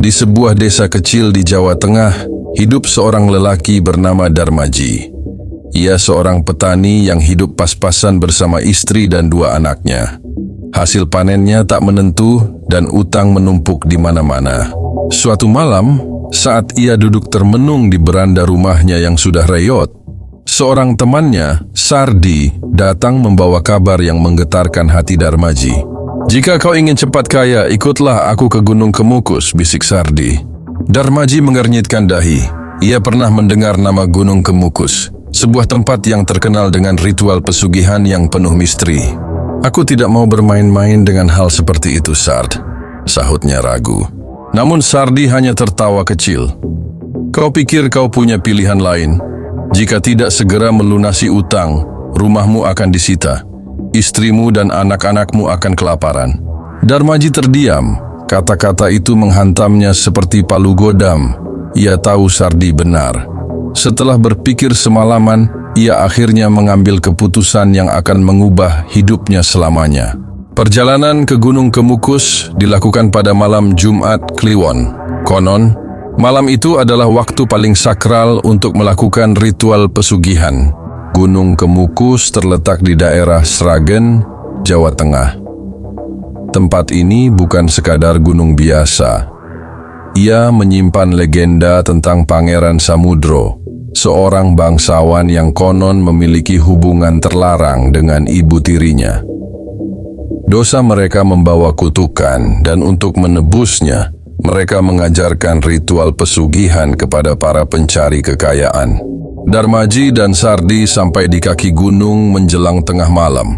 Di sebuah desa kecil di Jawa Tengah, hidup seorang lelaki bernama Darmaji. Ia seorang petani yang hidup pas-pasan bersama istri dan 2 anaknya. Hasil panennya tak menentu dan utang menumpuk di mana-mana. Suatu malam, saat ia duduk termenung di beranda rumahnya yang sudah reyot, seorang temannya, Sardi, datang membawa kabar yang menggetarkan hati Darmaji. "Jika kau ingin cepat kaya, ikutlah aku ke Gunung Kemukus," bisik Sardi. Darmaji mengernyitkan dahi. Ia pernah mendengar nama Gunung Kemukus, sebuah tempat yang terkenal dengan ritual pesugihan yang penuh misteri. "Aku tidak mau bermain-main dengan hal seperti itu, Sard," sahutnya ragu. Namun Sardi hanya tertawa kecil. "Kau pikir kau punya pilihan lain? Jika tidak segera melunasi utang, rumahmu akan disita. Istrimu dan anak-anakmu akan kelaparan." Darmaji terdiam. Kata-kata itu menghantamnya seperti palu godam. Ia tahu Sardi benar. Setelah berpikir semalaman, ia akhirnya mengambil keputusan yang akan mengubah hidupnya selamanya. Perjalanan ke Gunung Kemukus dilakukan pada malam Jumat Kliwon. Konon, malam itu adalah waktu paling sakral untuk melakukan ritual pesugihan. Gunung Kemukus terletak di daerah Sragen, Jawa Tengah. Tempat ini bukan sekadar gunung biasa. Ia menyimpan legenda tentang Pangeran Samudro, seorang bangsawan yang konon memiliki hubungan terlarang dengan ibu tirinya. Dosa mereka membawa kutukan, dan untuk menebusnya, mereka mengajarkan ritual pesugihan kepada para pencari kekayaan. Darmaji dan Sardi sampai di kaki gunung menjelang tengah malam.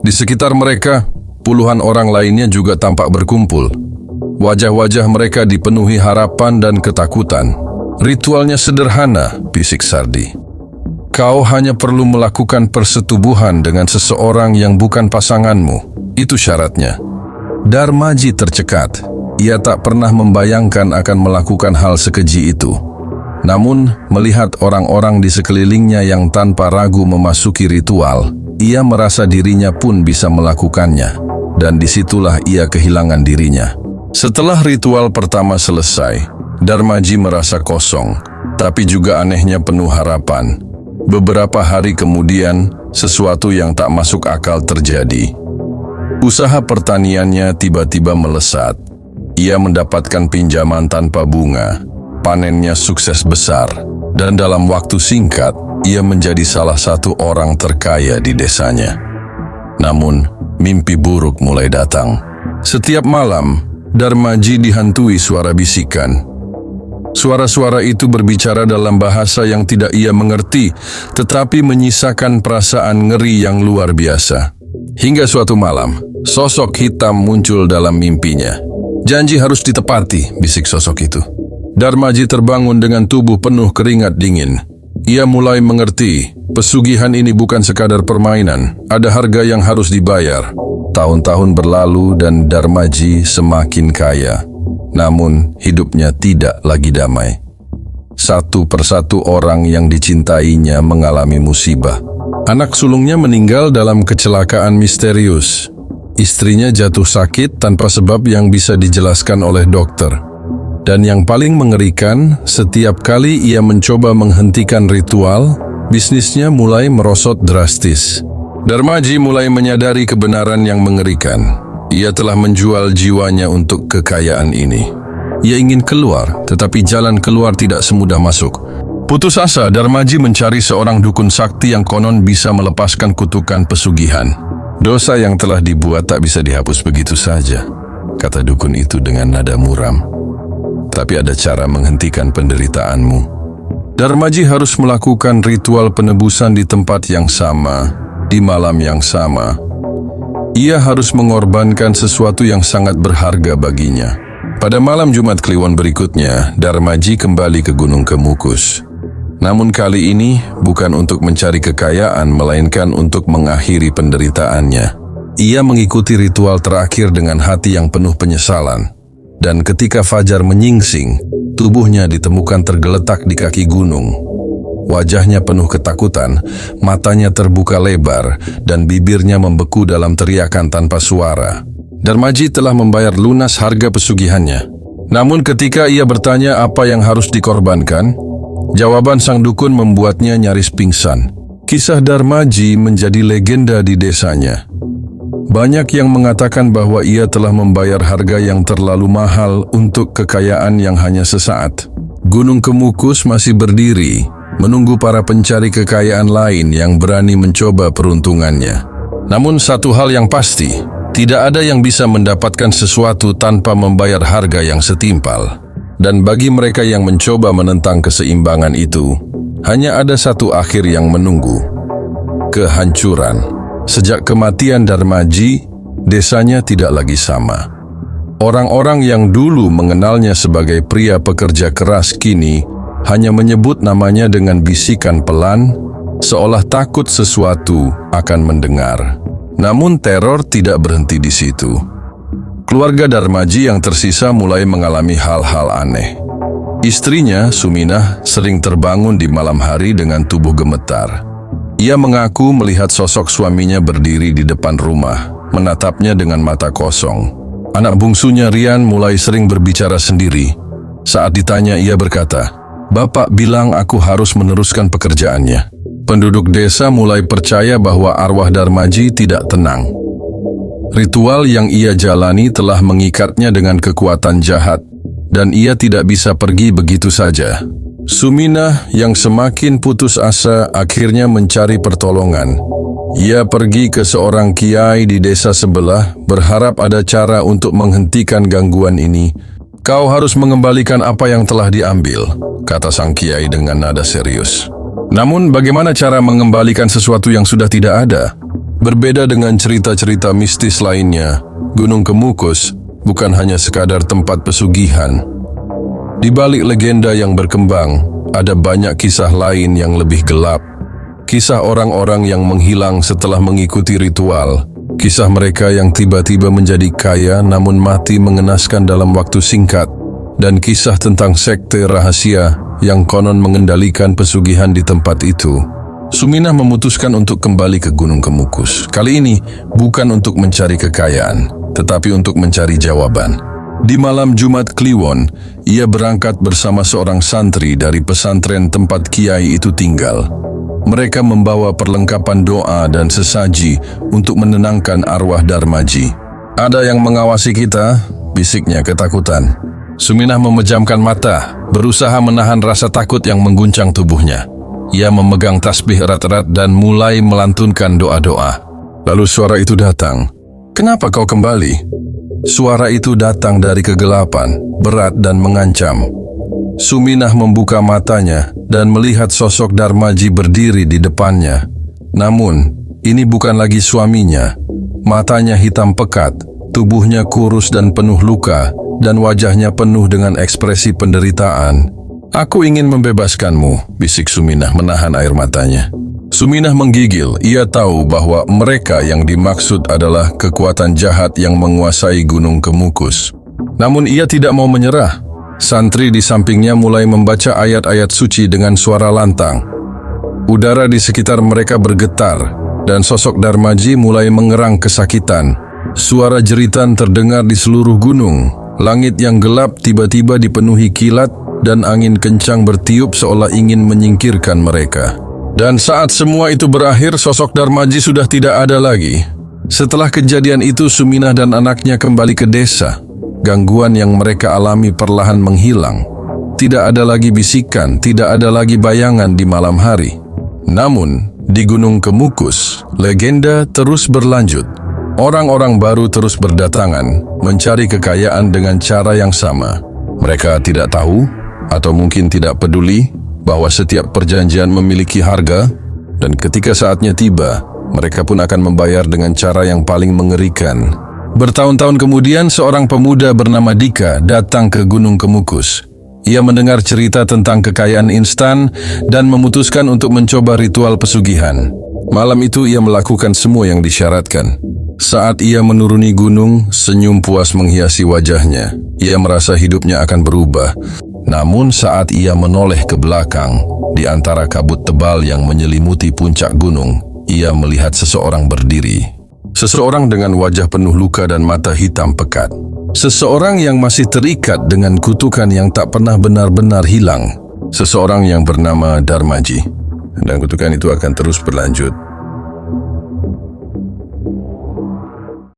Di sekitar mereka, puluhan orang lainnya juga tampak berkumpul. Wajah-wajah mereka dipenuhi harapan dan ketakutan. "Ritualnya sederhana," bisik Sardi. "Kau hanya perlu melakukan persetubuhan dengan seseorang yang bukan pasanganmu. Itu syaratnya." Darmaji tercekat. Ia tak pernah membayangkan akan melakukan hal sekeji itu. Namun, melihat orang-orang di sekelilingnya yang tanpa ragu memasuki ritual, ia merasa dirinya pun bisa melakukannya. Dan disitulah ia kehilangan dirinya. Setelah ritual pertama selesai, Darmaji merasa kosong, tapi juga anehnya penuh harapan. Beberapa hari kemudian, sesuatu yang tak masuk akal terjadi. Usaha pertaniannya tiba-tiba melesat. Ia mendapatkan pinjaman tanpa bunga. Panennya sukses besar, dan dalam waktu singkat, ia menjadi salah satu orang terkaya di desanya. Namun, mimpi buruk mulai datang. Setiap malam, Darmaji dihantui suara bisikan. Suara-suara itu berbicara dalam bahasa yang tidak ia mengerti, tetapi menyisakan perasaan ngeri yang luar biasa. Hingga suatu malam, sosok hitam muncul dalam mimpinya. "Janji harus ditepati," bisik sosok itu. Darmaji terbangun dengan tubuh penuh keringat dingin. Ia mulai mengerti, pesugihan ini bukan sekadar permainan, ada harga yang harus dibayar. Tahun-tahun berlalu dan Darmaji semakin kaya. Namun, hidupnya tidak lagi damai. Satu persatu orang yang dicintainya mengalami musibah. Anak sulungnya meninggal dalam kecelakaan misterius. Istrinya jatuh sakit tanpa sebab yang bisa dijelaskan oleh dokter. Dan yang paling mengerikan, setiap kali ia mencoba menghentikan ritual, bisnisnya mulai merosot drastis. Darmaji mulai menyadari kebenaran yang mengerikan. Ia telah menjual jiwanya untuk kekayaan ini. Ia ingin keluar, tetapi jalan keluar tidak semudah masuk. Putus asa, Darmaji mencari seorang dukun sakti yang konon bisa melepaskan kutukan pesugihan. "Dosa yang telah dibuat tak bisa dihapus begitu saja," kata dukun itu dengan nada muram. "Tapi ada cara menghentikan penderitaanmu. Darmaji harus melakukan ritual penebusan di tempat yang sama, di malam yang sama. Ia harus mengorbankan sesuatu yang sangat berharga baginya." Pada malam Jumat Kliwon berikutnya, Darmaji kembali ke Gunung Kemukus. Namun kali ini bukan untuk mencari kekayaan, melainkan untuk mengakhiri penderitaannya. Ia mengikuti ritual terakhir dengan hati yang penuh penyesalan. Dan ketika fajar menyingsing, tubuhnya ditemukan tergeletak di kaki gunung. Wajahnya penuh ketakutan, matanya terbuka lebar, dan bibirnya membeku dalam teriakan tanpa suara. Darmaji telah membayar lunas harga pesugihannya. Namun ketika ia bertanya apa yang harus dikorbankan, jawaban sang dukun membuatnya nyaris pingsan. Kisah Darmaji menjadi legenda di desanya. Banyak yang mengatakan bahwa ia telah membayar harga yang terlalu mahal untuk kekayaan yang hanya sesaat. Gunung Kemukus masih berdiri, menunggu para pencari kekayaan lain yang berani mencoba peruntungannya. Namun satu hal yang pasti, tidak ada yang bisa mendapatkan sesuatu tanpa membayar harga yang setimpal. Dan bagi mereka yang mencoba menentang keseimbangan itu, hanya ada satu akhir yang menunggu: kehancuran. Sejak kematian Darmaji, desanya tidak lagi sama. Orang-orang yang dulu mengenalnya sebagai pria pekerja keras kini hanya menyebut namanya dengan bisikan pelan, seolah takut sesuatu akan mendengar. Namun teror tidak berhenti di situ. Keluarga Darmaji yang tersisa mulai mengalami hal-hal aneh. Istrinya, Suminah, sering terbangun di malam hari dengan tubuh gemetar. Ia mengaku melihat sosok suaminya berdiri di depan rumah, menatapnya dengan mata kosong. Anak bungsunya Rian mulai sering berbicara sendiri. Saat ditanya, ia berkata, "Bapak bilang aku harus meneruskan pekerjaannya." Penduduk desa mulai percaya bahwa arwah Darmaji tidak tenang. Ritual yang ia jalani telah mengikatnya dengan kekuatan jahat, dan ia tidak bisa pergi begitu saja. Suminah yang semakin putus asa akhirnya mencari pertolongan. Ia pergi ke seorang kiai di desa sebelah, berharap ada cara untuk menghentikan gangguan ini. "Kau harus mengembalikan apa yang telah diambil," kata sang kiai dengan nada serius. Namun bagaimana cara mengembalikan sesuatu yang sudah tidak ada? Berbeda dengan cerita-cerita mistis lainnya, Gunung Kemukus bukan hanya sekadar tempat pesugihan. Di balik legenda yang berkembang, ada banyak kisah lain yang lebih gelap. Kisah orang-orang yang menghilang setelah mengikuti ritual. Kisah mereka yang tiba-tiba menjadi kaya namun mati mengenaskan dalam waktu singkat. Dan kisah tentang sekte rahasia yang konon mengendalikan pesugihan di tempat itu. Suminah memutuskan untuk kembali ke Gunung Kemukus. Kali ini bukan untuk mencari kekayaan, tetapi untuk mencari jawaban. Di malam Jumat Kliwon, ia berangkat bersama seorang santri dari pesantren tempat kiai itu tinggal. Mereka membawa perlengkapan doa dan sesaji untuk menenangkan arwah Darmaji. "Ada yang mengawasi kita," bisiknya ketakutan. Suminah memejamkan mata, berusaha menahan rasa takut yang mengguncang tubuhnya. Ia memegang tasbih erat-erat dan mulai melantunkan doa-doa. Lalu suara itu datang. "Kenapa kau kembali?" Suara itu datang dari kegelapan, berat dan mengancam. Suminah membuka matanya dan melihat sosok Darmaji berdiri di depannya. Namun, ini bukan lagi suaminya. Matanya hitam pekat, tubuhnya kurus dan penuh luka, dan wajahnya penuh dengan ekspresi penderitaan. "Aku ingin membebaskanmu," bisik Suminah menahan air matanya. Suminah menggigil. Ia tahu bahwa mereka yang dimaksud adalah kekuatan jahat yang menguasai Gunung Kemukus. Namun ia tidak mau menyerah. Santri di sampingnya mulai membaca ayat-ayat suci dengan suara lantang. Udara di sekitar mereka bergetar, dan sosok Darmaji mulai mengerang kesakitan. Suara jeritan terdengar di seluruh gunung. Langit yang gelap tiba-tiba dipenuhi kilat dan angin kencang bertiup seolah ingin menyingkirkan mereka. Dan saat semua itu berakhir, sosok Darmaji sudah tidak ada lagi. Setelah kejadian itu, Suminah dan anaknya kembali ke desa. Gangguan yang mereka alami perlahan menghilang. Tidak ada lagi bisikan, tidak ada lagi bayangan di malam hari. Namun, di Gunung Kemukus, legenda terus berlanjut. Orang-orang baru terus berdatangan, mencari kekayaan dengan cara yang sama. Mereka tidak tahu, atau mungkin tidak peduli, bahwa setiap perjanjian memiliki harga, dan ketika saatnya tiba, mereka pun akan membayar dengan cara yang paling mengerikan. Bertahun-tahun kemudian, seorang pemuda bernama Dika datang ke Gunung Kemukus. Ia mendengar cerita tentang kekayaan instan dan memutuskan untuk mencoba ritual pesugihan. Malam itu ia melakukan semua yang disyaratkan. Saat ia menuruni gunung, senyum puas menghiasi wajahnya. Ia merasa hidupnya akan berubah. Namun saat ia menoleh ke belakang, di antara kabut tebal yang menyelimuti puncak gunung, ia melihat seseorang berdiri. Seseorang dengan wajah penuh luka dan mata hitam pekat. Seseorang yang masih terikat dengan kutukan yang tak pernah benar-benar hilang. Seseorang yang bernama Darmaji. Dan kutukan itu akan terus berlanjut